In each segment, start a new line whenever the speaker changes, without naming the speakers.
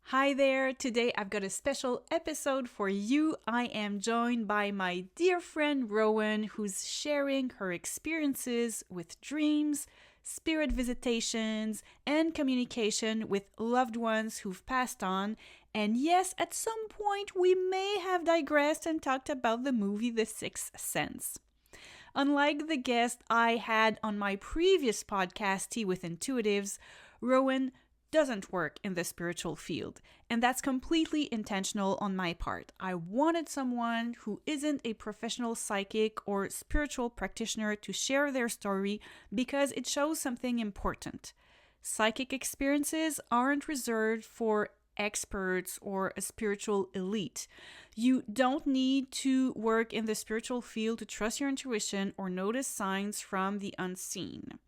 Hi there! Today I've got a special episode for you. I am joined by my dear friend Roeun, who's sharing her experiences with dreams, spirit visitations, and communication with loved ones who've passed on. And yes, at some point we may have digressed and talked about the movie The Sixth Sense. Unlike the guest I had on my previous podcast, Tea with Intuitives, Roeun doesn't work in the spiritual field, and that's completely intentional on my part. I wanted someone who isn't a professional psychic or spiritual practitioner to share their story because it shows something important. Psychic experiences aren't reserved for experts or a spiritual elite. You don't need to work in the spiritual field to trust your intuition or notice signs from the unseen.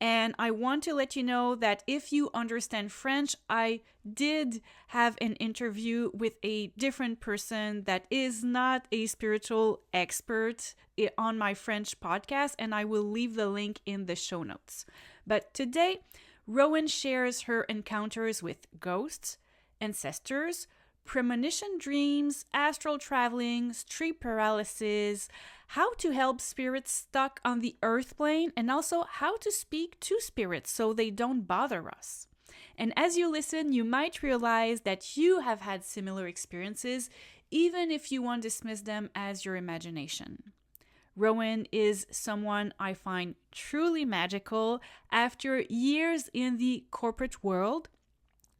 And I want to let you know that if you understand French, I did have an interview with a different person that is not a spiritual expert on my French podcast, and I will leave the link in the show notes. But today, Roeun shares her encounters with ghosts, ancestors, premonition dreams, astral traveling, street paralysis, how to help spirits stuck on the earth plane, and also how to speak to spirits so they don't bother us. And as you listen, you might realize that you have had similar experiences, even if you won't dismiss them as your imagination. Roeun is someone I find truly magical after years in the corporate world,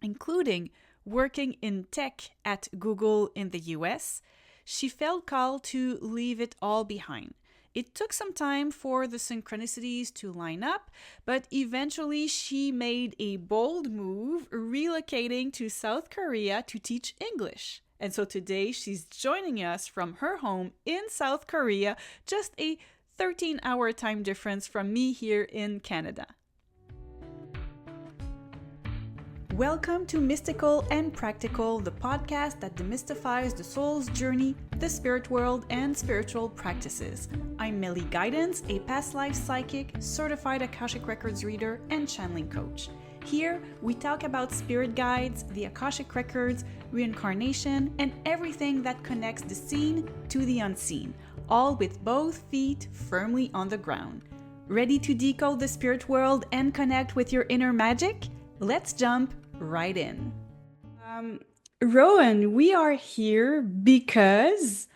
including working in tech at Google in the US. She felt called to leave it all behind. It took some time for the synchronicities to line up, but eventually she made a bold move, relocating to South Korea to teach English. And so today she's joining us from her home in South Korea, just a 13-hour time difference from me here in Canada. Welcome to Mystical and Practical, the podcast that demystifies the soul's journey, the spirit world, and spiritual practices. I'm Millie Guidance, a past life psychic, certified Akashic Records reader, and channeling coach. Here, we talk about spirit guides, the Akashic Records, reincarnation, and everything that connects the seen to the unseen, all with both feet firmly on the ground. Ready to decode the spirit world and connect with your inner magic? Let's jump right in. Roeun, we are here because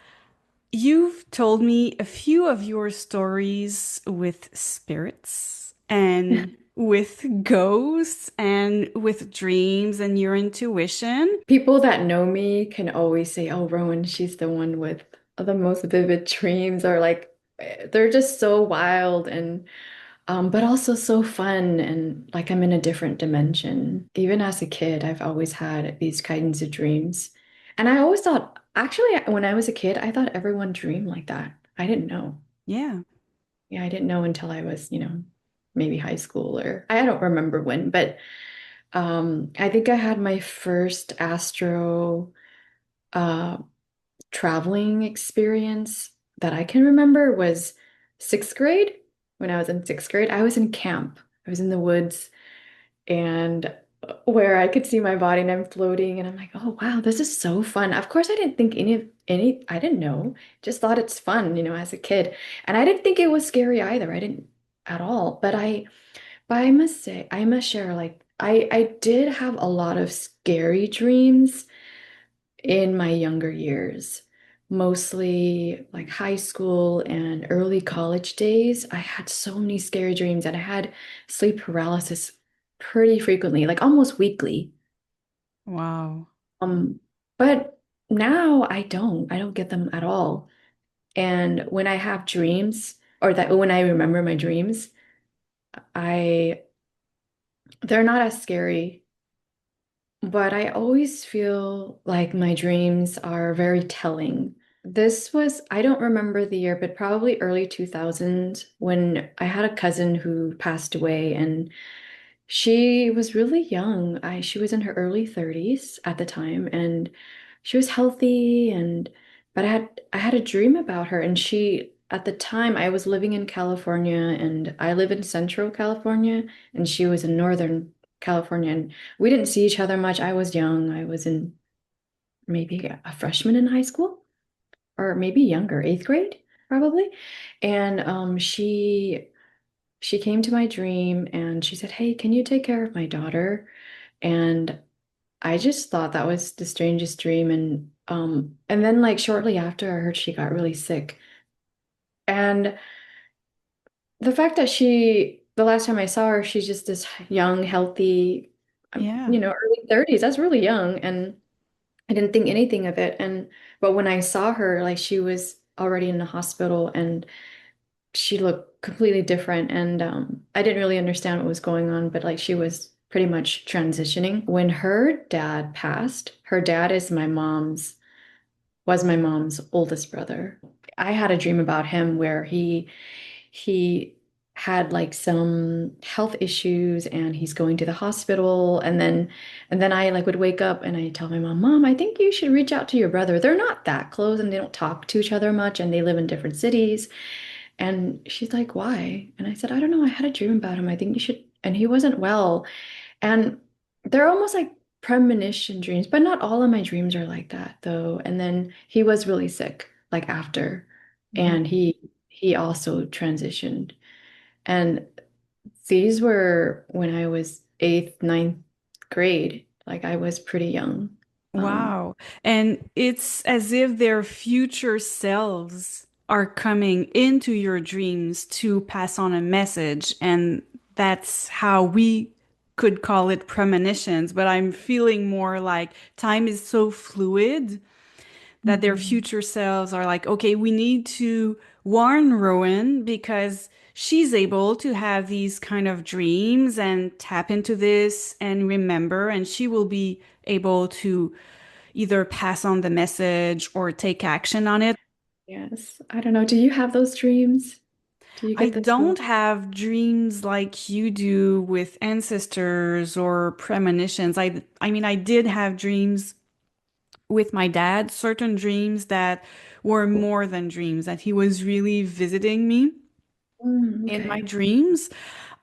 you've told me a few of your stories with spirits and with ghosts and with dreams and your intuition.
People that know me can always say, "Oh, Rowan, she's the one with the most vivid dreams," or like they're just so wild and but also so fun and like I'm in a different dimension. Even as a kid, I've always had these kinds of dreams. And I always thought, actually, when I was a kid, I thought everyone dreamed like that. I didn't know.
Yeah.
Yeah, I didn't know until I was, maybe high school or I don't remember when, but I think I had my first astro uh, traveling experience that I can remember was sixth grade. When I was in sixth grade, I was in camp. I was in the woods and where I could see my body and I'm floating and I'm like, oh wow, this is so fun. Of course, I didn't think I didn't know. Just thought it's fun, as a kid. And I didn't think it was scary either. I didn't at all. But I must say, I must share, like I did have a lot of scary dreams in my younger years, mostly like high school and early college days. I had so many scary dreams and I had sleep paralysis pretty frequently, like almost weekly.
Wow.
Um, but now I don't. I don't get them at all. And when I have dreams, or that when I remember my dreams, I they're not as scary. But I always feel like my dreams are very telling. This was, I don't remember the year, but probably early 2000s when I had a cousin who passed away and she was really young. She was in her early 30s at the time and she was healthy and but I had a dream about her and she at the time I was living in California and I live in Central California and she was in Northern. California, and we didn't see each other much. I was young. I was in maybe a freshman in high school, or maybe younger, eighth grade, probably. And she came to my dream and she said, "Hey, can you take care of my daughter?" And I just thought that was the strangest dream. And then like shortly after, I heard she got really sick. And the fact that the last time I saw her, she's just this young, healthy,
Yeah.
early 30s. That's really young. And I didn't think anything of it. But when I saw her, like she was already in the hospital and she looked completely different. And I didn't really understand what was going on, but like she was pretty much transitioning. When her dad passed, her dad was my mom's oldest brother. I had a dream about him where he had like some health issues and he's going to the hospital, and then I like would wake up and I tell my mom, "Mom, I think you should reach out to your brother. They're not that close and they don't talk to each other much and they live in different cities." And she's like, "Why?" And I said, "I don't know. I had a dream about him. I think you should." And he wasn't well. And they're almost like premonition dreams, but not all of my dreams are like that though. And then he was really sick like after, and he also transitioned. And these were when I was eighth, ninth grade. Like I was pretty young.
Wow. And it's as if their future selves are coming into your dreams to pass on a message. And that's how we could call it premonitions. But I'm feeling more like time is so fluid that their
Mhm.
future selves are like, okay, we need to warn Rowan because she's able to have these kind of dreams and tap into this and remember, and she will be able to either pass on the message or take action on it.
Yes. I don't know. Do you have those dreams? Do you
I
get this feeling?
don't have dreams like you do with ancestors or premonitions. I mean, I did have dreams with my dad, certain dreams that were more than dreams, that he was really visiting me in my
Okay.
dreams.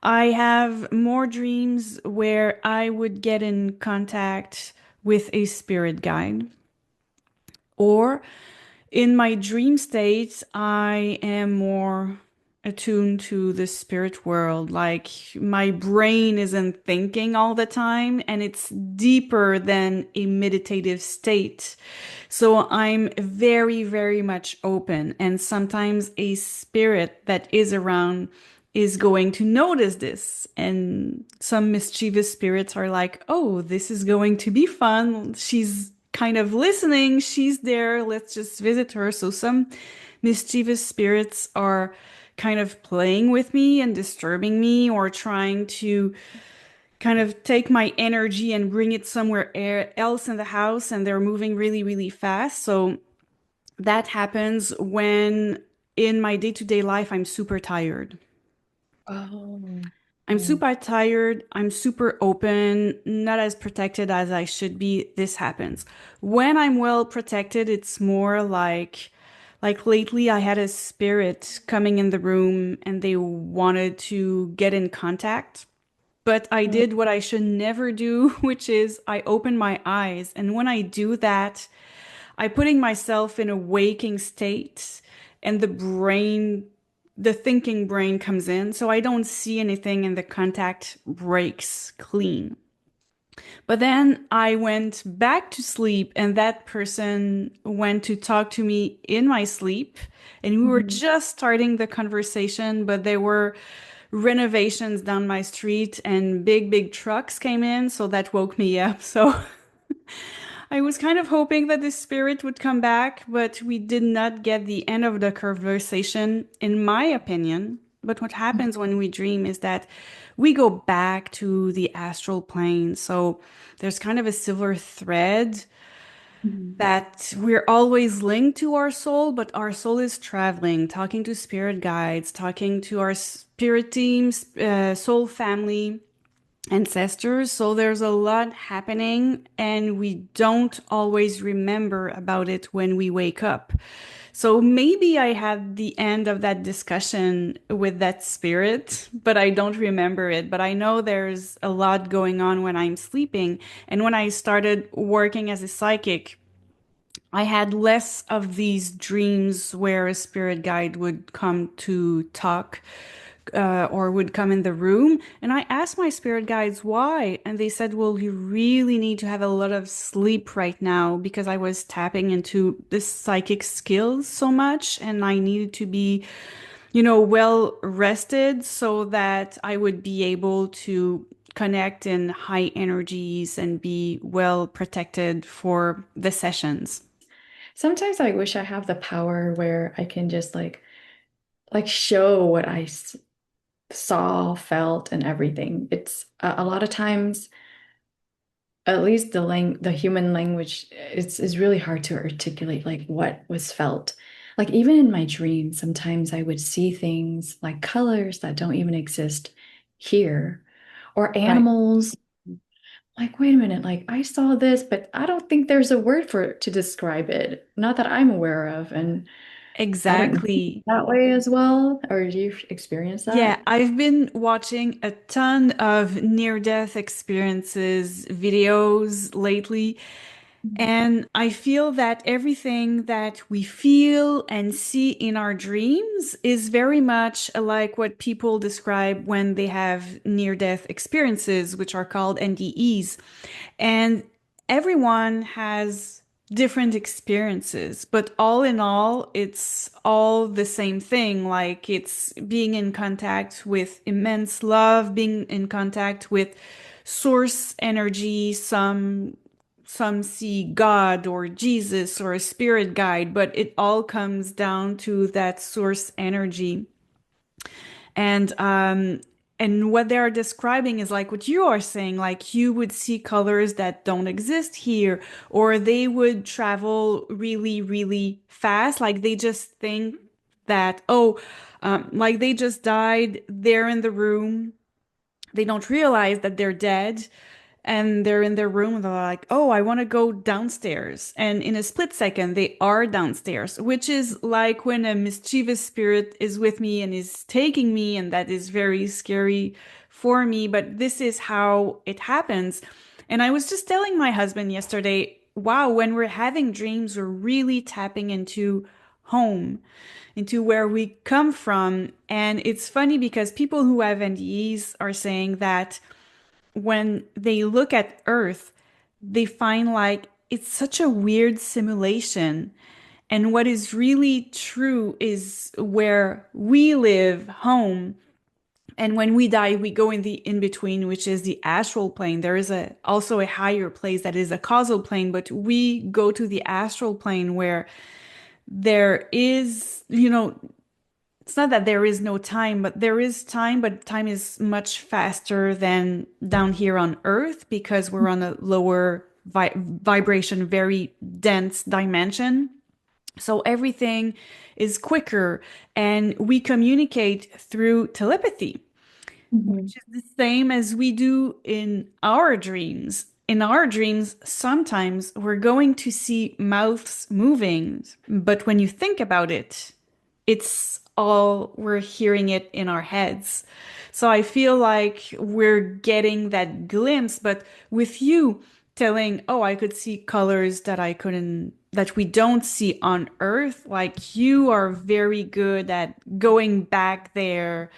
I have more dreams where I would get in contact with a spirit guide, or in my dream state, I am more attuned to the spirit world. Like my brain isn't thinking all the time and it's deeper than a meditative state. So I'm very, very much open. And sometimes a spirit that is around is going to notice this. And some mischievous spirits are like, oh, this is going to be fun. She's kind of listening. She's there. Let's just visit her. So some mischievous spirits are kind of playing with me and disturbing me or trying to kind of take my energy and bring it somewhere else in the house. And they're moving really, really fast. So that happens when in my day-to-day life, I'm super tired.
Oh.
I'm super tired. I'm super open, not as protected as I should be. This happens. When I'm well protected, it's more like lately I had a spirit coming in the room and they wanted to get in contact. But I
Oh.
did what I should never do, which is I open my eyes. And when I do that, I'm putting myself in a waking state and the thinking brain comes in. So I don't see anything and the contact breaks clean. But then I went back to sleep and that person went to talk to me in my sleep. And we were
Mhm.
just starting the conversation, but there were renovations down my street and big, big trucks came in. So that woke me up. So I was kind of hoping that the spirit would come back, but we did not get the end of the conversation, in my opinion. But what happens when we dream is that we go back to the astral plane. So there's kind of a silver thread
Mhm.
that we're always linked to our soul, but our soul is traveling, talking to spirit guides, talking to our spirit teams, soul family ancestors. So there's a lot happening, and we don't always remember about it when we wake up. So maybe I had the end of that discussion with that spirit, but I don't remember it. But I know there's a lot going on when I'm sleeping. And when I started working as a psychic, I had less of these dreams where a spirit guide would come to talk or would come in the room. And I asked my spirit guides why. And they said, well, you really need to have a lot of sleep right now because I was tapping into this psychic skills so much and I needed to be, well rested so that I would be able to connect in high energies and be well protected for the sessions.
Sometimes I wish I have the power where I can just like show what saw, felt, and everything. It's a lot of times, at least the human language, is really hard to articulate like what was felt. Like even in my dreams, sometimes I would see things like colors that don't even exist here, or
Right.
animals. Like, wait a minute, like I saw this, but I don't think there's a word for it to describe it. Not that I'm aware of. And I don't know
Exactly.
that way as well. Or do you experience
Yeah,
that?
I've been watching a ton of near-death experiences videos lately, and I feel that everything that we feel and see in our dreams is very much like what people describe when they have near-death experiences, which are called NDEs. And everyone has different experiences, but all in all, it's all the same thing. Like it's being in contact with immense love, being in contact with source energy, some see God or Jesus or a spirit guide, but it all comes down to that source energy. And what they are describing is like what you are saying, like you would see colors that don't exist here, or they would travel really, really fast. Like they just think that, oh, like they just died, they're in the room, they don't realize that they're dead and they're in their room and they're like, oh, I want to go downstairs. And in a split second, they are downstairs, which is like when a mischievous spirit is with me and is taking me, and that is very scary for me. But this is how it happens. And I was just telling my husband yesterday, wow, when we're having dreams, we're really tapping into home, into where we come from. And it's funny because people who have NDEs are saying that when they look at Earth, they find like it's such a weird simulation. And what is really true is where we live, home. And when we die, we go in the in between, which is the astral plane. There is also a higher place that is a causal plane, but we go to the astral plane where there is, it's not that there is no time, but there is time, but time is much faster than down here on Earth because we're on a lower vibration, very dense dimension. So everything is quicker and we communicate through telepathy,
Mhm.
which is the same as we do in our dreams. In our dreams, sometimes we're going to see mouths moving, but when you think about it, it's all we're hearing it in our heads. So I feel like we're getting that glimpse, but with you telling, oh, I could see colors that I couldn't, that we don't see on Earth, like you are very good at going back there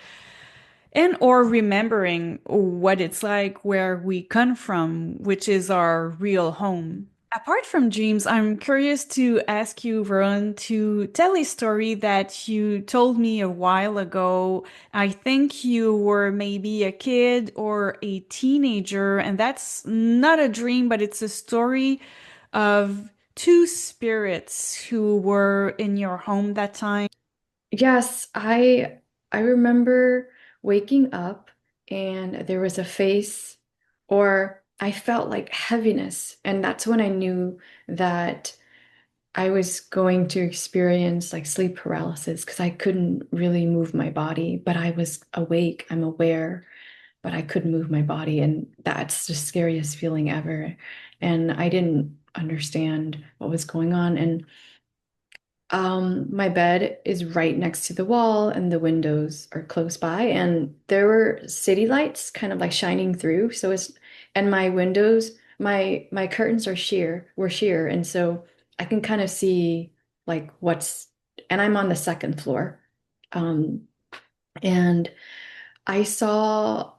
and or remembering what it's like where we come from, which is our real home. Apart from dreams, I'm curious to ask you, Roeun, to tell a story that you told me a while ago. I think you were maybe a kid or a teenager, and that's not a dream, but it's a story of two spirits who were in your home that time.
Yes, I remember waking up and there was a face, or I felt like heaviness, and that's when I knew that I was going to experience like sleep paralysis because I couldn't really move my body, but I was awake, I'm aware, but I couldn't move my body, and that's the scariest feeling ever. And I didn't understand what was going on, and My bed is right next to the wall and the windows are close by and there were city lights kind of like shining through. So it's and my windows, my curtains were sheer and so I can kind of see like what's and I'm on the second floor. Um and I saw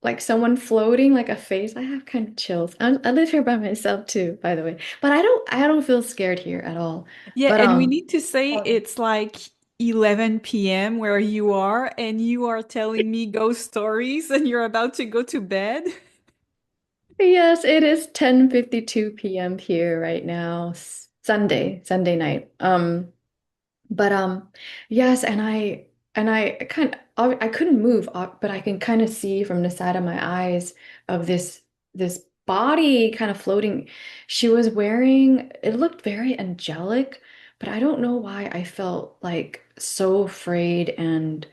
like someone floating like a face. I have kind of chills. I live here by myself too, by the way. But I don't feel scared here at all.
Yeah,
But
and we need to say it's like 11 p.m. where you are, and you are telling me ghost stories, and you're about to go to bed.
yes, it is 10:52 p.m. here right now, Sunday night. But yes, and I I couldn't move, but I can kind of see from the side of my eyes of this body kind of floating. She was wearing, it looked very angelic, but I don't know why I felt like so afraid and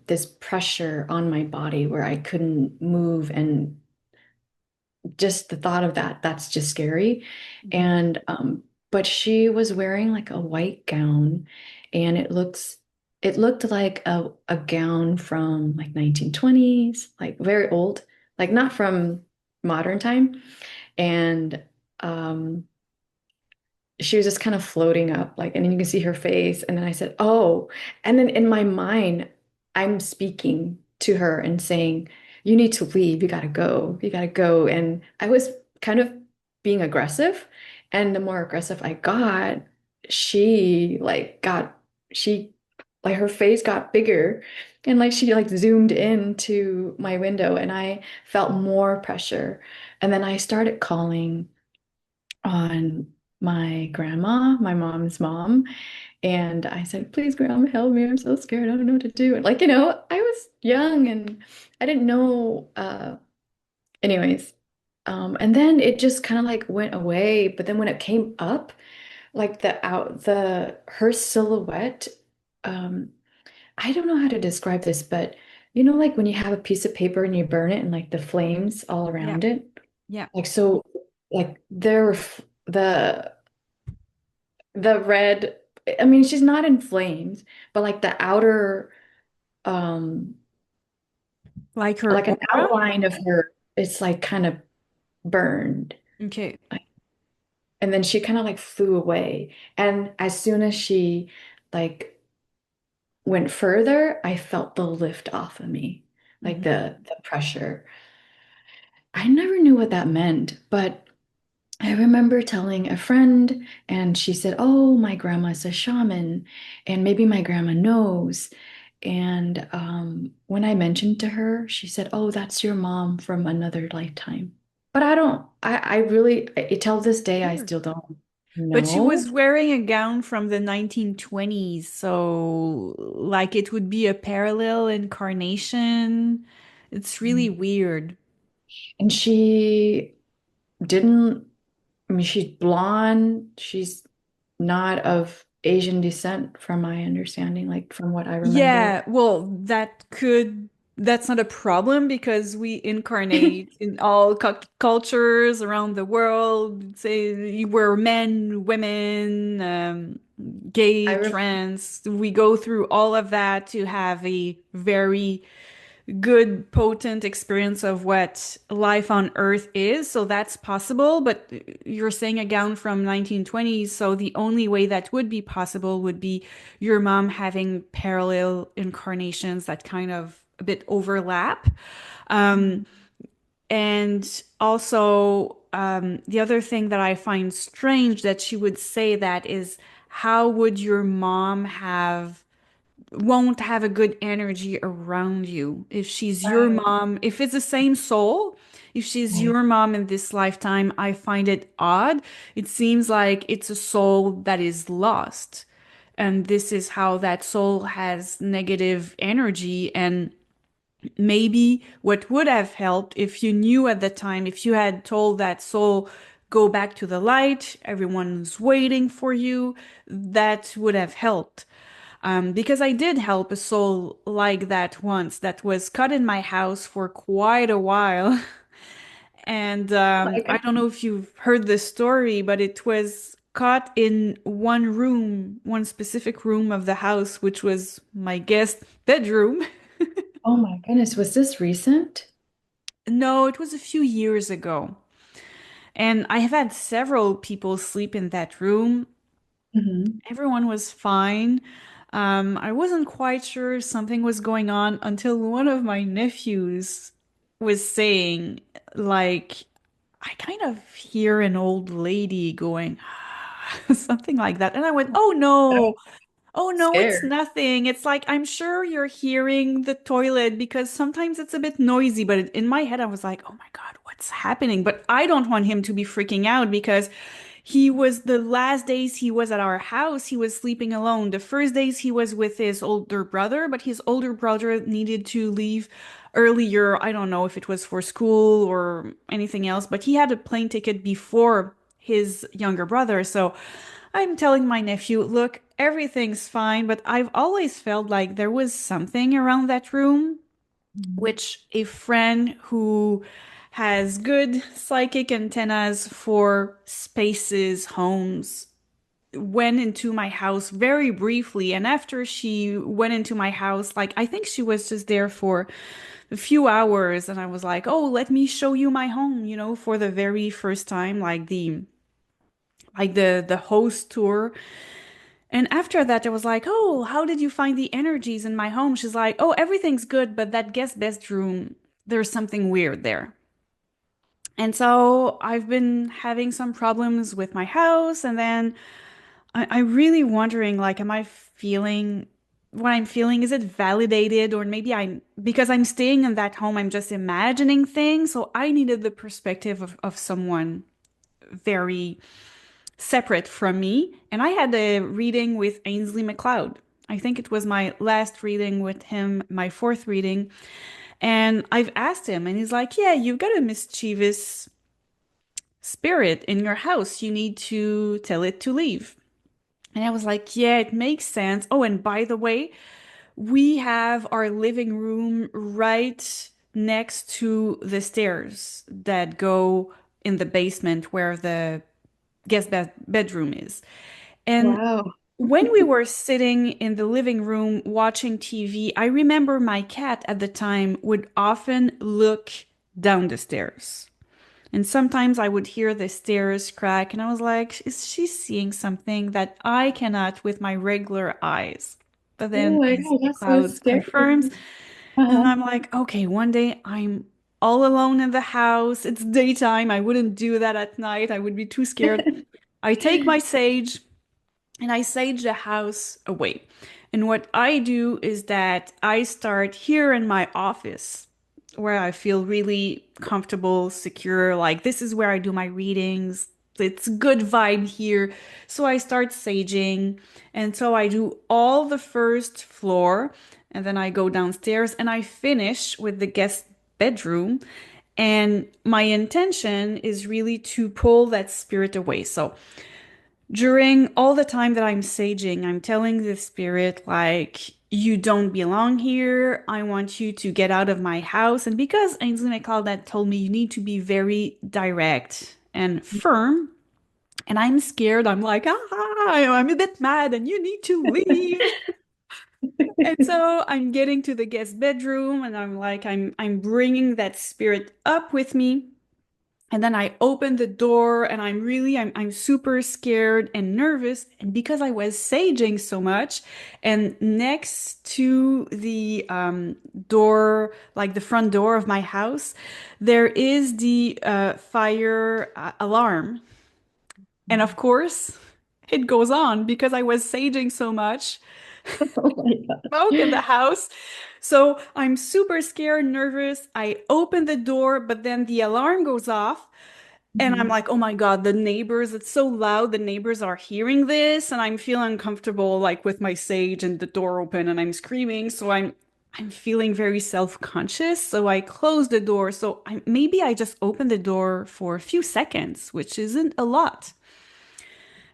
this pressure on my body where I couldn't move and just the thought of that's just scary.
Mhm.
And but she was wearing like a white gown and it looked like a gown from like 1920s, like very old, like not from modern time. And um she was just kind of floating up, like, and then you can see her face. And then I said, "Oh," and then in my mind, I'm speaking to her and saying, "You need to leave. You gotta go. You gotta go." And I was kind of being aggressive. And the more aggressive I got, she like got she like her face got bigger and like she like zoomed into my window and I felt more pressure. And then I started calling on my grandma, my mom's mom. And I said, please, grandma, help me. I'm so scared. I don't know what to do. And like, I was young and I didn't know. Anyways, and then it just kind of like went away. But then when it came up, like her silhouette, um, I don't know how to describe this, but like when you have a piece of paper and you burn it and like the flames all
Yeah,
around it,
yeah,
like so, like there were the red, I mean, she's not in flames, but like the outer, um,
like her
like an
aura.
outline of her, it's like kind of burned.
Okay.
Like, and then she kind of like flew away. And as soon as she like went further, I felt the lift off of me, like
Mhm.
the pressure. I never knew what that meant, but I remember telling a friend, and she said, "Oh, my grandma's a shaman, and maybe my grandma knows." And when I mentioned to her, she said, "Oh, that's your mom from another lifetime." But I really, till this day, I
Weird.
still don't
But she
know.
was wearing a gown from the 1920s, so like it would be a parallel incarnation. It's really weird.
And she didn't, I mean, she's blonde. She's not of Asian descent, from my understanding, like from what I remember.
Yeah, well, that's not a problem because we incarnate in all cultures around the world. Say we're men, women,
I
gay,
remember.
trans. We go through all of that to have a very good, potent experience of what life on Earth is. So that's possible. But you're saying a gown from 1920s. So the only way that would be possible would be your mom having parallel incarnations that kind of a bit overlap. Um, and also, the other thing that I find strange that she would say that is, how would your mom won't have a good energy around you if she's your
Right.
mom, if it's the same soul, if she's
Right.
your mom in this lifetime, I find it odd. It seems like it's a soul that is lost. And this is how that soul has negative energy. And maybe what would have helped if you knew at the time, if you had told that soul, go back to the light, everyone's waiting for you, that would have helped. Because I did help a soul like that once that was caught in my house for quite a while. And
My
I don't know if you've heard the story, but it was caught in one room, one specific room of the house, which was my guest bedroom.
Oh my goodness, was this recent?
No, it was a few years ago. And I have had several people sleep in that room.
Hmm.
Everyone was fine. I wasn't quite sure something was going on until one of my nephews was saying, like, I kind of hear an old lady going, something like that. And I went, oh
Oh,
no. Oh no, it's
scared.
nothing. It's like I'm sure you're hearing the toilet because sometimes it's a bit noisy, but in my head I was like, "Oh my God, what's happening?" But I don't want him to be freaking out because he was the last days he was at our house, he was sleeping alone. The first days he was with his older brother, but his older brother needed to leave earlier. I don't know if it was for school or anything else, but he had a plane ticket before his younger brother. So I'm telling my nephew, look, everything's fine, but I've always felt like there was something around that room,
Mhm.
which a friend who has good psychic antennas for spaces, homes, went into my house very briefly. And after she went into my house, like I think she was just there for a few hours, and I was like, oh, let me show you my home, for the very first time, like the host tour. And after that, I was like, oh, how did you find the energies in my home? She's like, oh, everything's good, but that guest bedroom, there's something weird there. And so I've been having some problems with my house. And then I'm really wondering, like, am I feeling what I'm feeling? Is it validated? Or maybe because I'm staying in that home, I'm just imagining things. So I needed the perspective of someone very separate from me. And I had a reading with Ainsley MacLeod. I think it was my last reading with him, my fourth reading. And I've asked him, and he's like, yeah, you've got a mischievous spirit in your house. You need to tell it to leave. And I was like, yeah, it makes sense. Oh, and by the way, we have our living room right next to the stairs that go in the basement where the bedroom is. And
Wow.
when we were sitting in the living room watching TV, I remember my cat at the time would often look down the stairs. And sometimes I would hear the stairs crack, and I was like, is she seeing something that I cannot with my regular eyes? But
Oh
then
my
Ainsley
God, that's so
MacLeod confirms,
scary.
and
Uh-huh.
I'm like, okay, one day I'm all alone in the house. It's daytime. I wouldn't do that at night. I would be too scared. I take my sage and I sage the house away. And what I do is that I start here in my office where I feel really comfortable, secure. Like, this is where I do my readings. It's good vibe here. So I start saging. And so I do all the first floor. And then I go downstairs and I finish with the guest bedroom. And my intention is really to pull that spirit away. So during all the time that I'm saging, I'm telling the spirit, like, you don't belong here. I want you to get out of my house. And because Ainsley MacLeod had told me you need to be very direct and firm, and I'm scared, I'm like, I'm a bit mad and you need to leave. And so I'm getting to the guest bedroom and I'm like, I'm bringing that spirit up with me. And then I open the door and I'm super scared and nervous. And because I was saging so much, and next to the door, like the front door of my house, there is the fire alarm. And of course, it goes on because I was saging so much,
Oh my
smoke in
God.
the house. So I'm super scared, nervous. I open the door, but then the alarm goes off. And I'm
Mhm.
like, oh my God, the neighbors, it's so loud. The neighbors are hearing this, and I'm feeling uncomfortable, like with my sage and the door open, and I'm screaming. So I'm feeling very self-conscious. So I close the door. So maybe I just opened the door for a few seconds, which isn't a lot.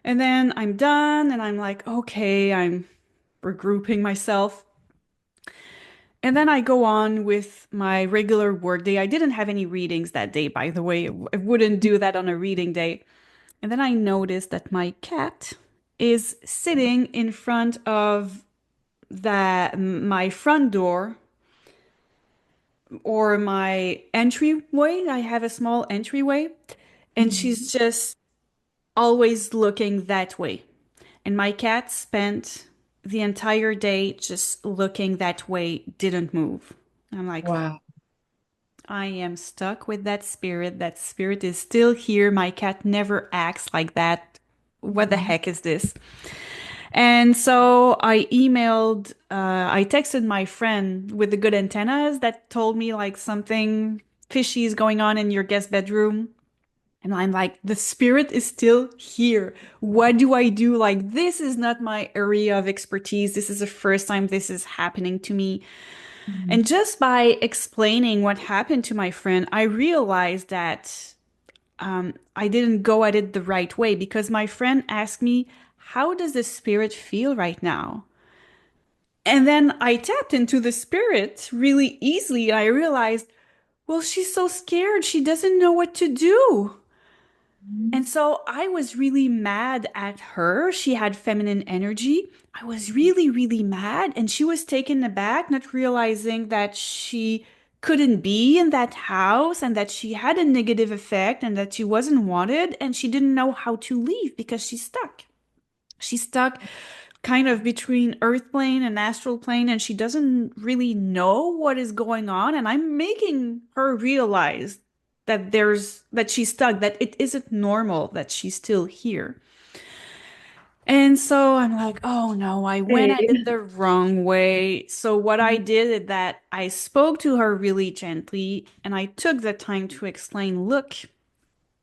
And then I'm done, and I'm like, okay, I'm regrouping myself. And then I go on with my regular work day. I didn't have any readings that day, by the way. I wouldn't do that on a reading day. And then I noticed that my cat is sitting in front of my front door or my entryway. I have a small entryway, and
Mhm.
she's just always looking that way. And my cat spent the entire day just looking that way, didn't move. I'm like,
Wow.
I am stuck with that spirit. That spirit is still here. My cat never acts like that. What the
Mhm.
heck is this? And so I texted my friend with the good antennas that told me like something fishy is going on in your guest bedroom. And I'm like, the spirit is still here. What do I do? Like, this is not my area of expertise. This is the first time this is happening to me. And
Mhm.
just by explaining what happened to my friend, I realized that I didn't go at it the right way because my friend asked me, how does the spirit feel right now? And then I tapped into the spirit really easily. And I realized, well, she's so scared. She doesn't know what to do. And so I was really mad at her. She had feminine energy. I was really, really mad. And she was taken aback, not realizing that she couldn't be in that house and that she had a negative effect and that she wasn't wanted. And she didn't know how to leave because she's stuck. She's stuck kind of between earth plane and astral plane, and she doesn't really know what is going on. And I'm making her realize that she's stuck, that it isn't normal that she's still here. And so I'm like, oh no, I went
Hey.
at it the wrong way. So what I did is that I spoke to her really gently and I took the time to explain, look,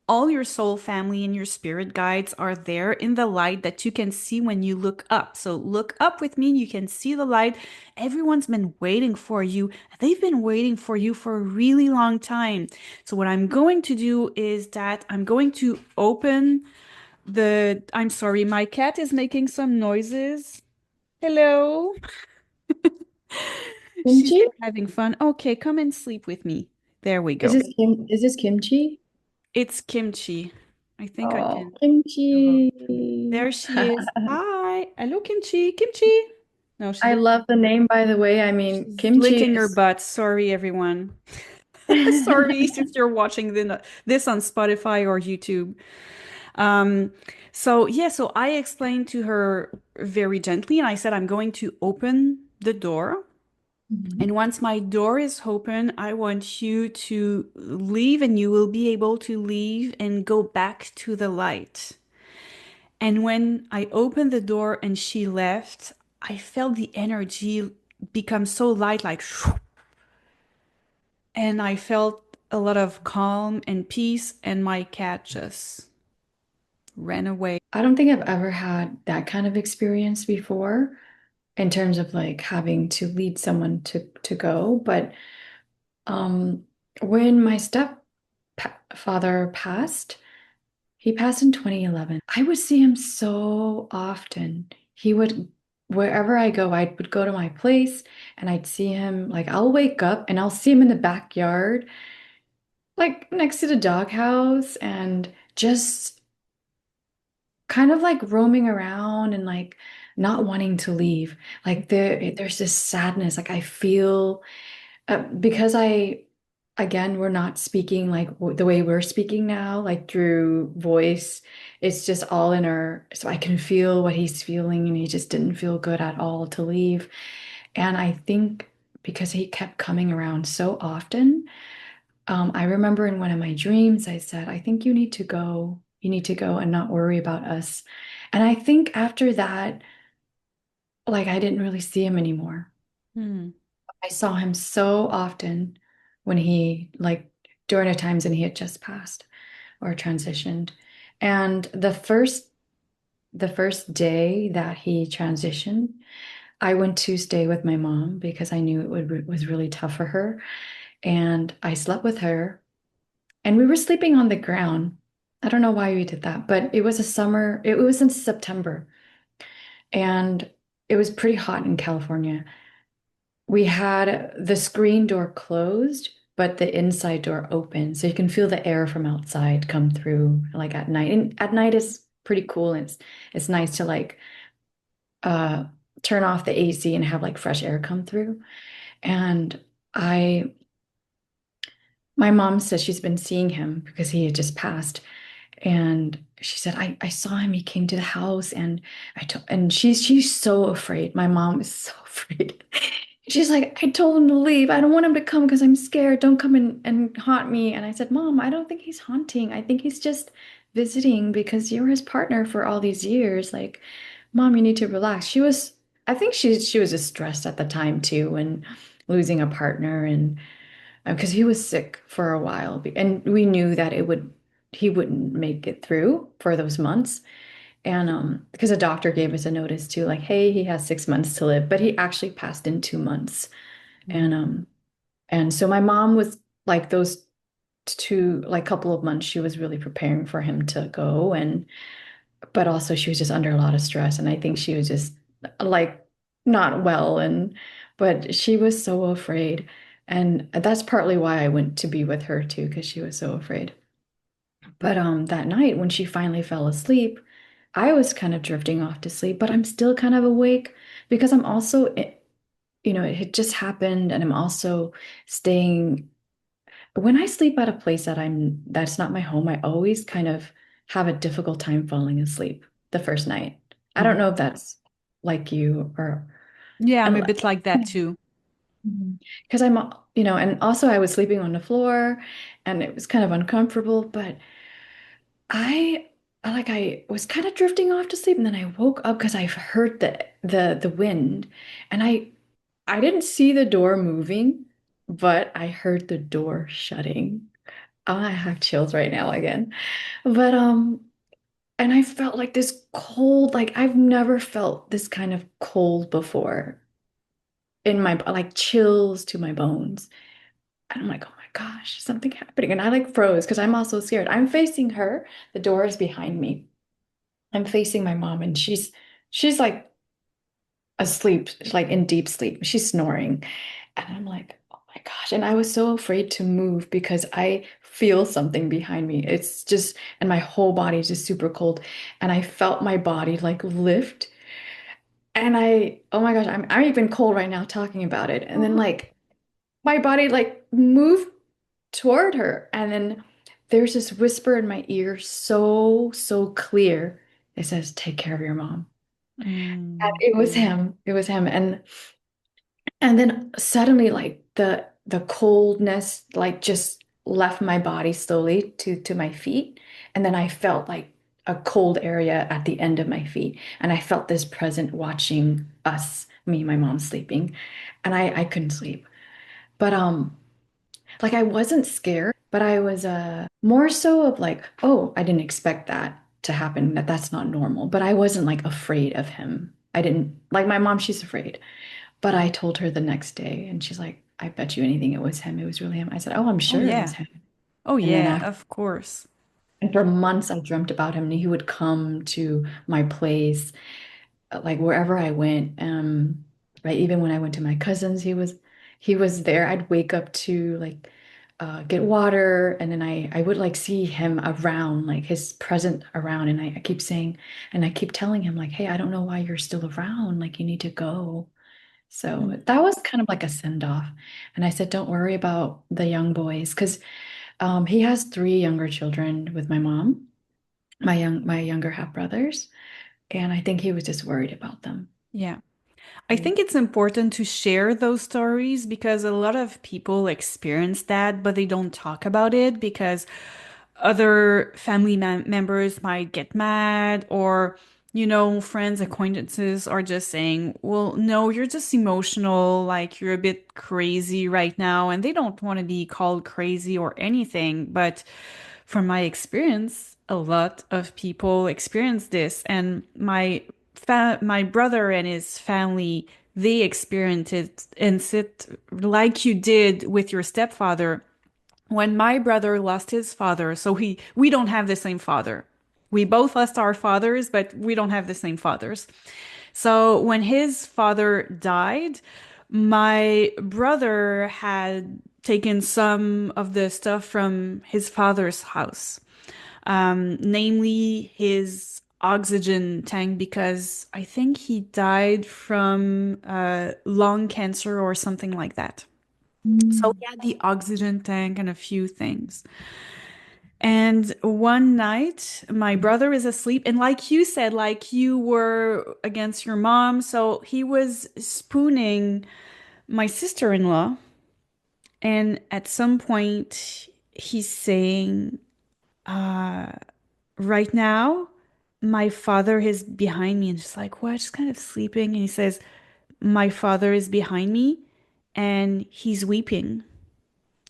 all your soul family and your spirit guides are there in the light that you can see when you look up. So look up with me, you can see the light. Everyone's been waiting for you. They've been waiting for you for a really long time. So what I'm going to do is that I'm going to open I'm sorry, my cat is making some noises. Hello. She's
Kimchi?
been having fun. Okay, come and sleep with me. There we go.
Is this kimchi?
It's Kimchi. I think I
Oh,
can show her.
kimchi.
There she is. Hi. Hello, Kimchi. Kimchi. No, she's
I
very,
love the name, by the way. I mean,
she's
kimchi
licking her
is.
butt. Sorry, everyone. Sorry if you're watching this on Spotify or YouTube. Um, so yeah, so I explained to her very gently, and I said, I'm going to open the door.
Mhm.
And once my door is open, I want you to leave, and you will be able to leave and go back to the light. And when I opened the door and she left, I felt the energy become so light, like, and I felt a lot of calm and peace, and my cat just ran away.
I don't think I've ever had that kind of experience before in terms of like having to lead someone to go. But um, when my stepfather passed, he passed in 2011. I would see him so often. He would, wherever I go, I would go to my place and I'd see him. Like, I'll wake up and I'll see him in the backyard, like next to the doghouse, and just kind of like roaming around and like not wanting to leave. Like, there's this sadness. Like, I feel because again, we're not speaking like the way we're speaking now, like through voice. It's just all in our, so I can feel what he's feeling, and he just didn't feel good at all to leave. And I think because he kept coming around so often, I remember in one of my dreams, I said, I think you need to go. You need to go and not worry about us. And I think after that, like, I didn't really see him anymore.
Hmm.
I saw him so often when like, during the times when he had just passed or transitioned. And the first day that he transitioned, I went to stay with my mom because I knew was really tough for her. And I slept with her, and we were sleeping on the ground. I don't know why we did that, but it was in September, and it was pretty hot in California. We had the screen door closed, but the inside door open, so you can feel the air from outside come through like at night. And at night is pretty cool. And it's nice to like uh turn off the AC and have like fresh air come through. And I my mom says she's been seeing him because he had just passed. And she said, I saw him. He came to the house, and and she's so afraid. My mom is so afraid. She's like, I told him to leave. I don't want him to come because I'm scared. Don't come and haunt me. And I said, Mom, I don't think he's haunting. I think he's just visiting because you're his partner for all these years. Like, Mom, you need to relax. I think she was just stressed at the time too, and losing a partner, and because he was sick for a while, and we knew that he wouldn't make it through for those months. And because a doctor gave us a notice too, like, hey, he has 6 months to live, but he actually passed in 2 months. And so my mom was like those two, like, couple of months, she was really preparing for him to go. And but also she was just under a lot of stress, and I think she was just like not well. And but she was so afraid, and that's partly why I went to be with her too, because she was so afraid. But that night when she finally fell asleep, I was kind of drifting off to sleep, but I'm still kind of awake because I'm also, it had just happened, and I'm also staying. When I sleep at a place that's not my home, I always kind of have a difficult time falling asleep the first night. I don't
Mhm.
know if that's like you, or
Yeah, I'm
I'm
a bit like that too.
because and also I was sleeping on the floor, and it was kind of uncomfortable, but I I was kind of drifting off to sleep, and then I woke up because I heard the wind, and I didn't see the door moving, but I heard the door shutting. Oh, I have chills right now again. But and I felt like this cold, like I've never felt this kind of cold before in my, like, chills to my bones. And I'm like, oh my gosh, something happening. And I like froze because I'm also scared. I'm facing her. The door is behind me. I'm facing my mom, and she's like asleep, like in deep sleep. She's snoring. And I'm like, oh my gosh. And I was so afraid to move because I feel something behind me. It's just, and my whole body is just super cold. And I felt my body like lift. And oh my gosh, I'm even cold right now talking about it. And then like my body like moved toward her. And then there's this whisper in my ear, so clear. It says, take care of your mom. And
Mm.
it was him. It was him. And then suddenly, like, the coldness like just left my body slowly to my feet. And then I felt like a cold area at the end of my feet. And I felt this present watching us, me and my mom sleeping. And I couldn't sleep. But like, I wasn't scared, but I was more so of like, oh, I didn't expect that to happen, that's not normal. But I wasn't like afraid of him. I didn't like my mom, she's afraid. But I told her the next day, and she's like, I bet you anything it was him. It was really him. I said, oh, I'm
Oh
sure it was
yeah.
him.
Oh
And then
yeah,
after,
of course.
and for months, I dreamt about him, and he would come to my place, like wherever I went. Right, even when I went to my cousin's, he was there. I'd wake up to like get water, and then I would like see him around, like his present around, and I keep saying, and I keep telling him like, hey, I don't know why you're still around. Like, you need to go.
Mm.
So that was kind of like a send off. And I said, don't worry about the young boys, because he has three younger children with my mom, my younger half brothers, and I think he was just worried about them.
Yeah. I think it's important to share those stories because a lot of people experience that, but they don't talk about it because other family members might get mad or, friends, acquaintances are just saying, well, no, you're just emotional, like you're a bit crazy right now. And they don't want to be called crazy or anything. But from my experience, a lot of people experience this. And my brother and his family, they experienced it and sit like you did with your stepfather when my brother lost his father, so we don't have the same father. We both lost our fathers, but we don't have the same fathers. So when his father died, my brother had taken some of the stuff from his father's house, namely his oxygen tank, because I think he died from lung cancer or something like that. So
Mm.
he had the oxygen tank and a few things. And one night, my brother is asleep, and like you said, like you were against your mom, so he was spooning my sister-in-law, and at some point, he's saying, right now, my father is behind me. And she's like, what? She's kind of sleeping. And he says, my father is behind me and he's weeping.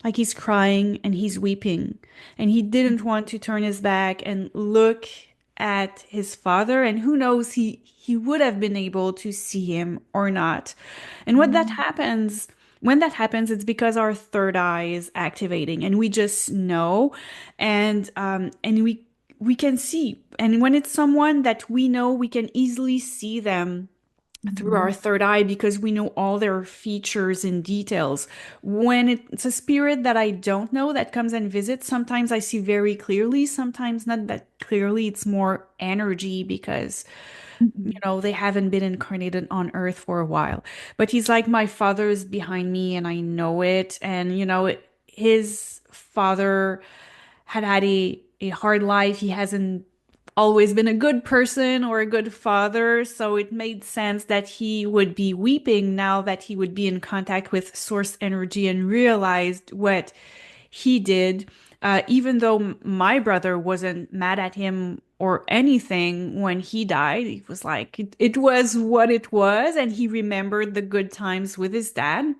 Like he's crying and he's weeping. And he didn't want to turn his back and look at his father. And who knows, he would have been able to see him or not. And when that happens, it's because our third eye is activating and we just know. And we can see. And when it's someone that we know, we can easily see them through our
Mhm.
third eye because we know all their features and details. When it's a spirit that I don't know that comes and visits, sometimes I see very clearly, sometimes not that clearly. It's more energy because,
Mhm.
they haven't been incarnated on Earth for a while. But he's like, my father is behind me and I know it. And, his father had a hard life. He hasn't always been a good person or a good father. So it made sense that he would be weeping now that he would be in contact with source energy and realized what he did. Even though my brother wasn't mad at him or anything when he died, he was like, it was what it was. And he remembered the good times with his dad.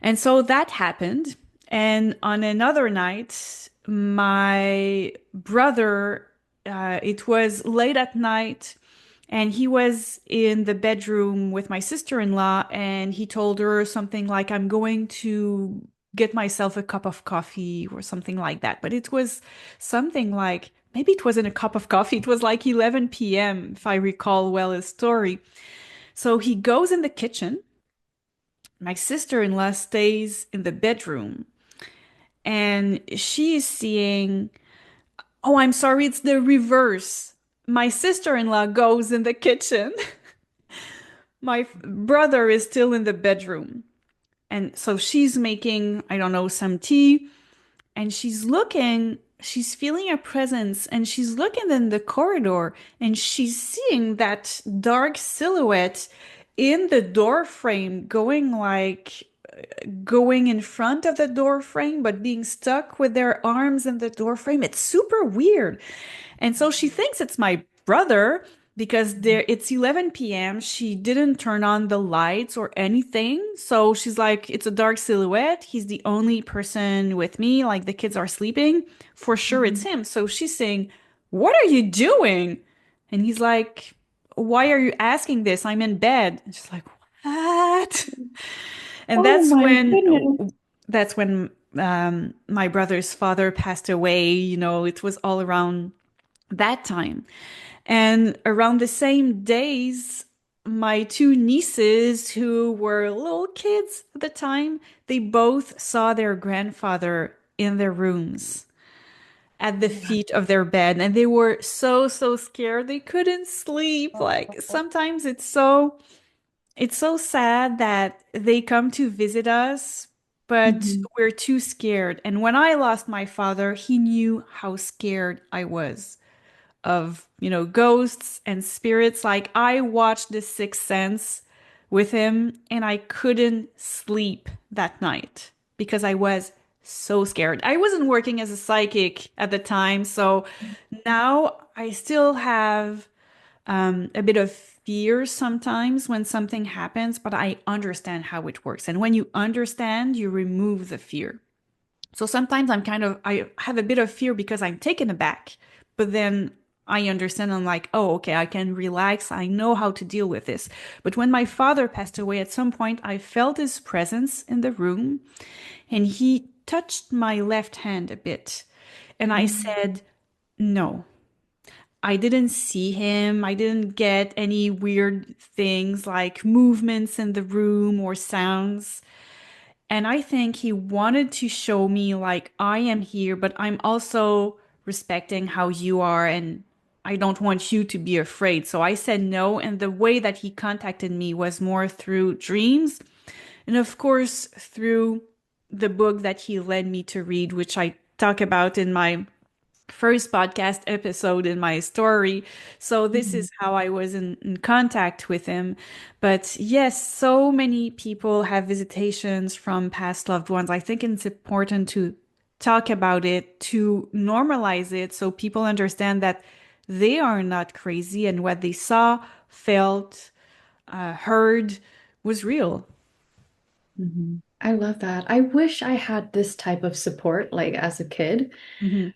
And so that happened. And on another night, my brother, it was late at night, and he was in the bedroom with my sister-in-law, and he told her something like, I'm going to get myself a cup of coffee or something like that. But it was something like, maybe it wasn't a cup of coffee, it was like 11 p.m., if I recall well his story. So he goes in the kitchen. My sister-in-law stays in the bedroom and she is seeing, oh, I'm sorry, it's the reverse. My sister-in-law goes in the kitchen. My brother is still in the bedroom. And so she's making, I don't know, some tea and she's feeling a presence and she's looking in the corridor and she's seeing that dark silhouette in the door frame going in front of the door frame, but being stuck with their arms in the door frame. It's super weird. And so she thinks it's my brother because it's 11 p.m. She didn't turn on the lights or anything. So she's like, it's a dark silhouette. He's the only person with me. Like the kids are sleeping. For sure it's
Mhm.
him. So she's saying, what are you doing? And he's like, why are you asking this? I'm in bed. And she's like, what? And
Oh my goodness.
that's when my brother's father passed away. It was all around that time. And around the same days, my two nieces, who were little kids at the time, they both saw their grandfather in their rooms at the feet of their bed. And they were so, so scared. They couldn't sleep. Like sometimes it's so sad that they come to visit us, but
Mhm.
we're too scared. And when I lost my father, he knew how scared I was of, ghosts and spirits. Like I watched The Sixth Sense with him and I couldn't sleep that night because I was so scared. I wasn't working as a psychic at the time, so now I still have a bit of fear sometimes when something happens, but I understand how it works. And when you understand, you remove the fear. So sometimes I have a bit of fear because I'm taken aback, but then I understand. I'm like, oh, okay, I can relax. I know how to deal with this. But when my father passed away, at some point, I felt his presence in the room and he touched my left hand a bit. And I
Mhm.
said, no, I didn't see him. I didn't get any weird things like movements in the room or sounds. And I think he wanted to show me, like, I am here, but I'm also respecting how you are, and I don't want you to be afraid. So I said no. And the way that he contacted me was more through dreams. And of course, through the book that he led me to read, which I talk about in my first podcast episode in my story. So this
Mhm.
is how I was in contact with him. But yes, so many people have visitations from past loved ones. I think it's important to talk about it, to normalize it so people understand that they are not crazy and what they saw, felt, heard was real.
Mhm. I love that. I wish I had this type of support like as a kid
Mhm.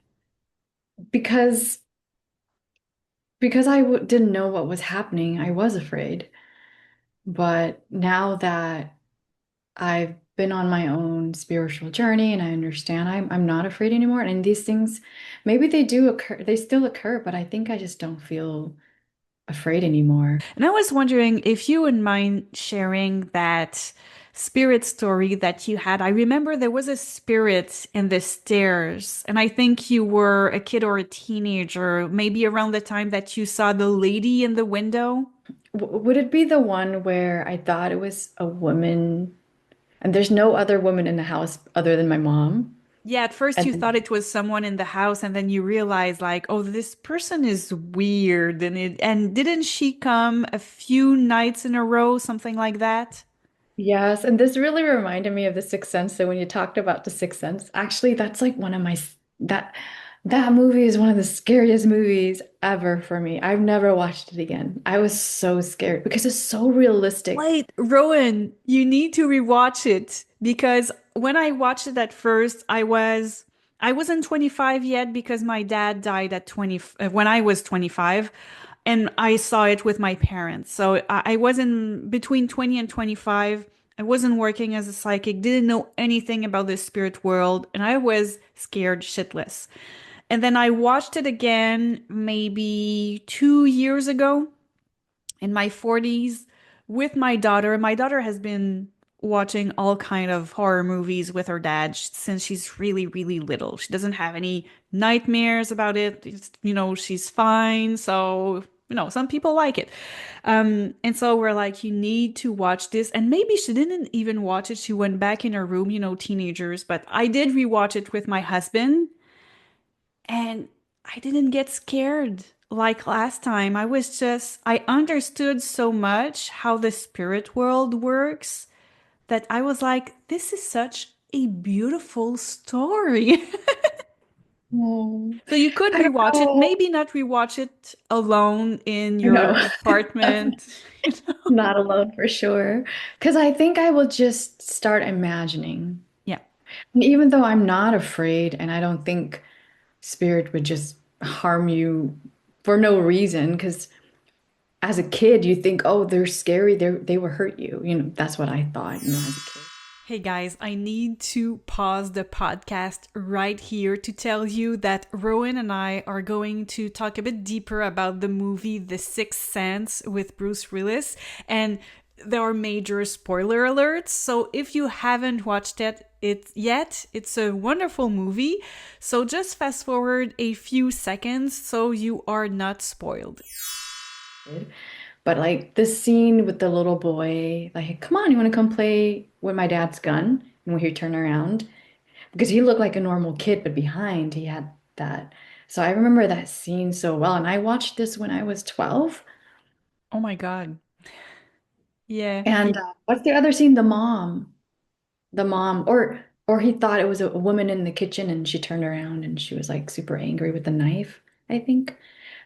because because I w didn't know what was happening. I was afraid. But now that I've been on my own spiritual journey and I understand I'm not afraid anymore. And these things, maybe they do occur, they still occur, but I think I just don't feel afraid anymore.
And I was wondering if you wouldn't mind sharing that spirit story that you had. I remember there was a spirit in the stairs, and I think you were a kid or a teenager, maybe around the time that you saw the lady in the window.
Would it be the one where I thought it was a woman and there's no other woman in the house other than my mom?
Yeah, at first
And
you thought it was someone in the house, and then you realize, like, oh, this person is weird. And didn't she come a few nights in a row, something like that?
yes, and this really reminded me of The Sixth Sense. So when you talked about The Sixth Sense, actually that's like one of my that that movie is one of the scariest movies ever for me. I've never watched it again. I was so scared because it's so realistic.
Wait, Rowan, you need to rewatch it because when I watched it at first, I wasn't 25 yet because my dad died at 20 when I was 25 and I saw it with my parents. So I was in between 20 and 25. I wasn't working as a psychic, didn't know anything about the spirit world, and I was scared shitless. And then I watched it again maybe 2 years ago in my 40s with my daughter. My daughter has been watching all kind of horror movies with her dad since she's really really little. She doesn't have any nightmares about it. She's fine. So, some people like it. And so we're like, you need to watch this. And maybe she didn't even watch it. She went back in her room, teenagers. But I did rewatch it with my husband and I didn't get scared like last time. I understood so much how the spirit world works that I was like, this is such a beautiful story.
Oh,
So you could
I don't
rewatch it,
know.
maybe not rewatch it alone in
I
your
know.
apartment.
Not alone for sure. Because I think I will just start imagining.
Yeah.
And even though I'm not afraid and I don't think spirit would just harm you for no reason, because as a kid you think, oh, they're scary, they will hurt you. That's what I thought, as a kid.
Hey guys, I need to pause the podcast right here to tell you that Rowan and I are going to talk a bit deeper about the movie The Sixth Sense with Bruce Willis. And there are major spoiler alerts. So if you haven't watched it yet, it's a wonderful movie. So just fast forward a few seconds so you are not spoiled.
But like this scene with the little boy, like, come on, you want to come play with my dad's gun? And when he turned around, because he looked like a normal kid, but behind he had that. So I remember that scene so well. And I watched this when I was 12.
Oh my God. Yeah.
And what's the other scene? The mom, or he thought it was a woman in the kitchen and she turned around and she was like super angry with the knife, I think.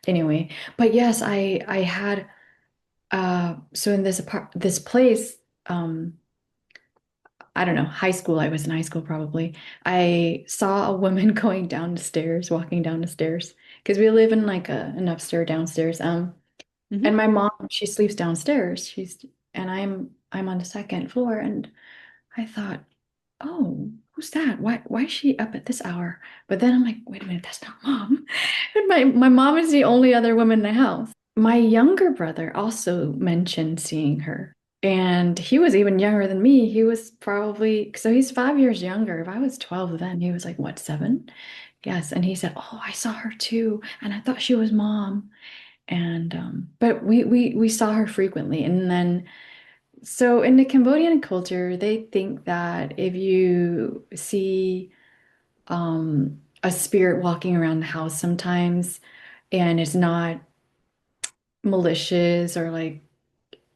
Anyway, but yes, I had so in this place, I don't know, high school, I was in high school probably. I saw a woman going down the stairs, walking down the stairs, because we live in like an upstairs downstairs. And
Mhm.
my mom, she sleeps downstairs. And I'm on the second floor, and I thought, oh, who's that? Why is she up at this hour? But then I'm like, wait a minute, that's not mom. And my mom is the only other woman in the house. My younger brother also mentioned seeing her. And he was even younger than me. He was probably, so he's 5 years younger. If I was 12 then, he was like, what, 7? Yes. And he said, oh, I saw her too. And I thought she was mom. And but we saw her frequently. And then so in the Cambodian culture, they think that if you see a spirit walking around the house sometimes and it's not malicious or like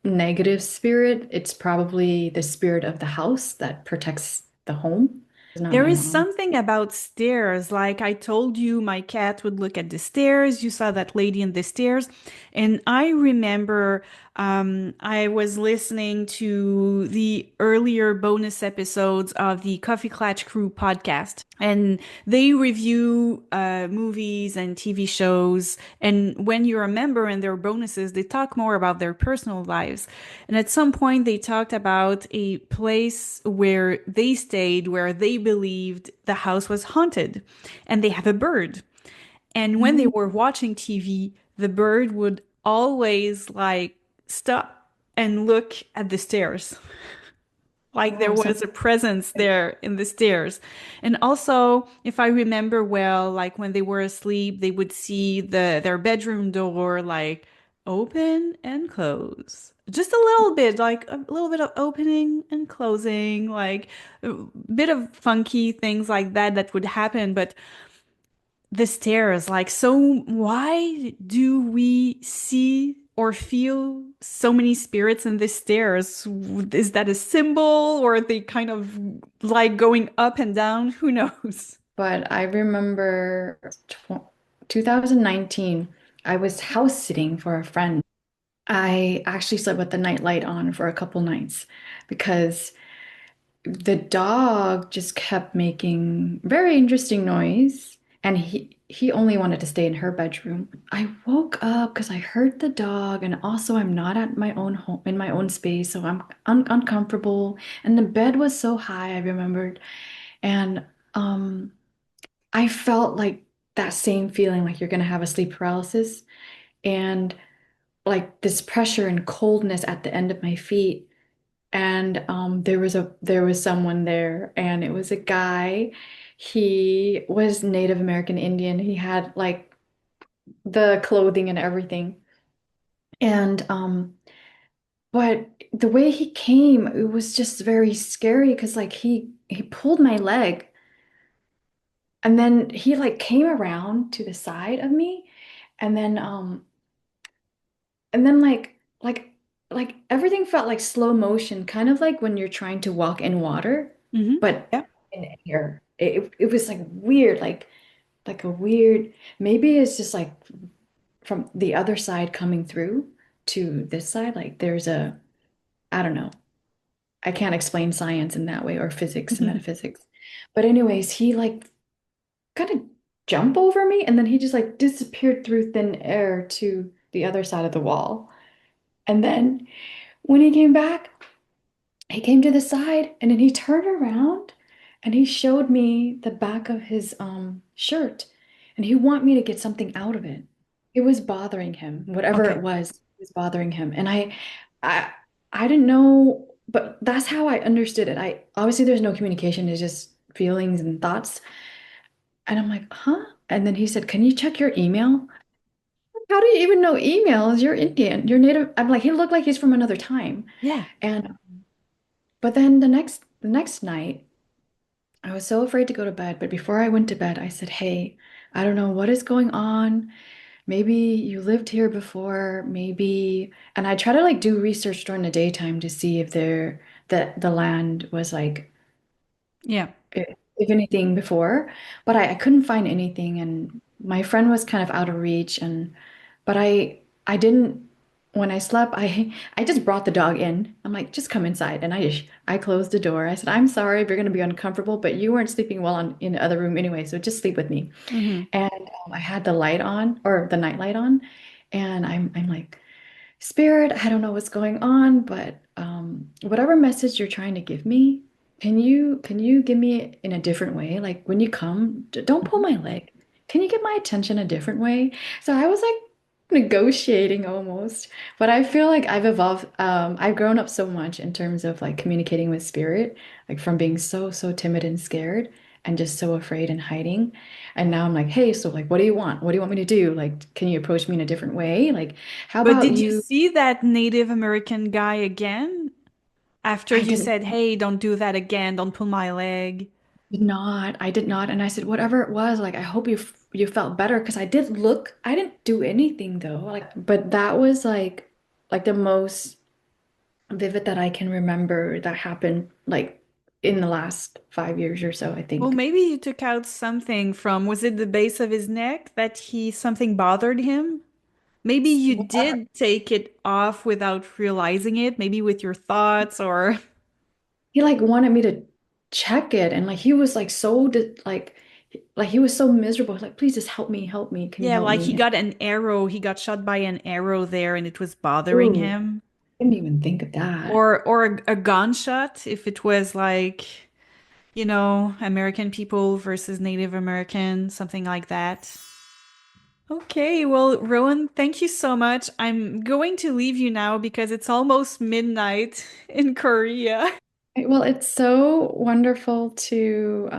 negative spirit, it's probably the spirit of the house that protects the home. It's not
There
my
is
mom.
something about stairs. Like I told you, my cat would look at the stairs. You saw that lady in the stairs. And I remember I was listening to the earlier bonus episodes of the Coffee Klatch Crew podcast. And they review movies and TV shows. And when you're a member and their bonuses, they talk more about their personal lives. And at some point, they talked about a place where they stayed, where they believed the house was haunted. And they have a bird. And when they
Mhm.
were watching TV, the bird would always like stop and look at the stairs, like there
Oh, so
was a presence there in the stairs. And also, if I remember well, like when they were asleep, they would see their bedroom door like open and close. Just a little bit, like a little bit of opening and closing, like a bit of funky things like that that would happen. But the stairs, like, so why do we see or feel so many spirits in the stairs? Is that a symbol or are they kind of like going up and down? Who knows?
but I remember 2019, I was house sitting for a friend. I actually slept with the night light on for a couple nights because the dog just kept making very interesting noise and he only wanted to stay in her bedroom. I woke up because I heard the dog and also I'm not at my own home in my own space, so I'm uncomfortable and the bed was so high, I remembered. And um I felt like that same feeling like you're gonna have a sleep paralysis and like this pressure and coldness at the end of my feet. And there was someone there, and it was a guy. He was Native American Indian. He had like the clothing and everything. And but the way he came, it was just very scary because like he pulled my leg and then he like came around to the side of me and then like everything felt like slow motion, kind of like when you're trying to walk in water,
Hmm.
but
Yeah.
in air. It was like weird, like a weird, maybe it's just like from the other side coming through to this side. Like there's a, I don't know. I can't explain science in that way or physics and metaphysics. But anyways, he like kind of jumped over me and then he just like disappeared through thin air to the other side of the wall. And then when he came back, he came to the side and then he turned around and he showed me the back of his shirt and he wanted me to get something out of it. It was bothering him. Whatever
Okay.
it was bothering him. And I I didn't know, but that's how I understood it. I obviously there's no communication, it's just feelings and thoughts. And I'm like, huh? And then he said, can you check your email? How do you even know emails? You're Indian. You're native. I'm like, he looked like he's from another time.
Yeah.
And but then the next night, I was so afraid to go to bed. But before I went to bed, I said, "Hey, I don't know what is going on. Maybe you lived here before, maybe." And I try to like do research during the daytime to see if the land was like
Yeah.
if anything before, but I couldn't find anything and my friend was kind of out of reach and but I didn't when I slept I just brought the dog in. I'm like, just come inside and I closed the door. I said, I'm sorry if you're gonna be uncomfortable, but you weren't sleeping well in the other room anyway, so just sleep with me.
Hmm.
And I had the light on or the night light on and I'm like Spirit, I don't know what's going on, but whatever message you're trying to give me, can you give me it in a different way? Like when you come, don't pull
Hmm.
my leg. Can you get my attention a different way? So I was like negotiating almost. But I feel like I've evolved. I've grown up so much in terms of like communicating with spirit, like from being so timid and scared and just so afraid and hiding. And now I'm like, hey, so like, what do you want? What do you want me to do? Like, can you approach me in a different way? Like, how
But
about
did you
you?
see that Native American guy again after
I
you
didn't
said, "Hey, don't do that again. Don't pull my leg"?
did not. I did not. And I said, whatever it was, like, I hope you felt better because I did look. I didn't do anything though. Like, but that was like the most vivid that I can remember that happened like in the last 5 years or so, I
Well,
think.
maybe you took out something from, was it the base of his neck that something bothered him? Maybe you
Whatever.
did take it off without realizing it, maybe with your thoughts or
He like wanted me to check it, and like he was like like he was so miserable. Like, please just help me. Can you
yeah,
help
like he
me? And
got an arrow, he got shot by an arrow there and it was bothering
ooh,
him.
I didn't even think of that.
Or a gunshot if it was like, American people versus Native American, something like that. Okay, well, Rowan, thank you so much. I'm going to leave you now because it's almost midnight in Korea.
Right, well, it's so wonderful to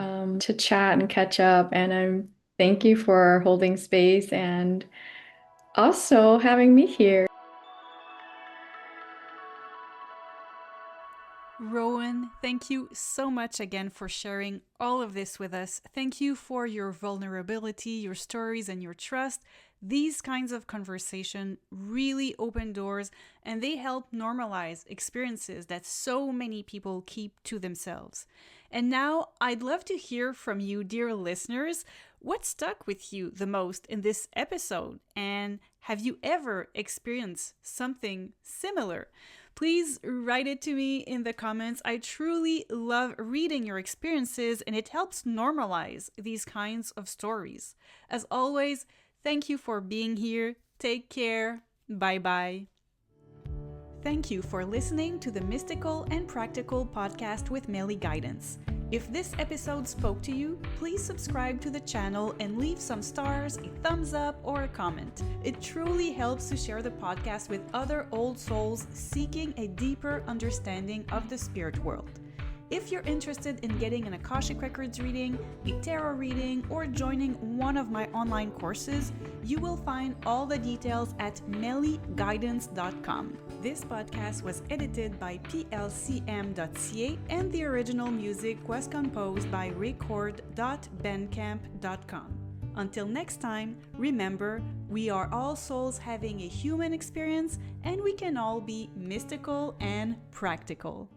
chat and catch up, and thank you for holding space and also having me here.
Rowan, thank you so much again for sharing all of this with us. Thank you for your vulnerability, your stories, and your trust. These kinds of conversation really open doors and they help normalize experiences that so many people keep to themselves. And now I'd love to hear from you, dear listeners. What stuck with you the most in this episode? And have you ever experienced something similar? Please write it to me in the comments. I truly love reading your experiences and it helps normalize these kinds of stories. As always, thank you for being here. Take care. Bye bye. Thank you for listening to the Mystical and Practical podcast with Melly Guidance. If this episode spoke to you, please subscribe to the channel and leave some stars, a thumbs up, or a comment. It truly helps to share the podcast with other old souls seeking a deeper understanding of the spirit world. If you're interested in getting an Akashic Records reading, a tarot reading, or joining one of my online courses, you will find all the details at mellyguidance.com. This podcast was edited by plcm.ca and the original music was composed by record.bandcamp.com. Until next time, remember, we are all souls having a human experience and we can all be mystical and practical.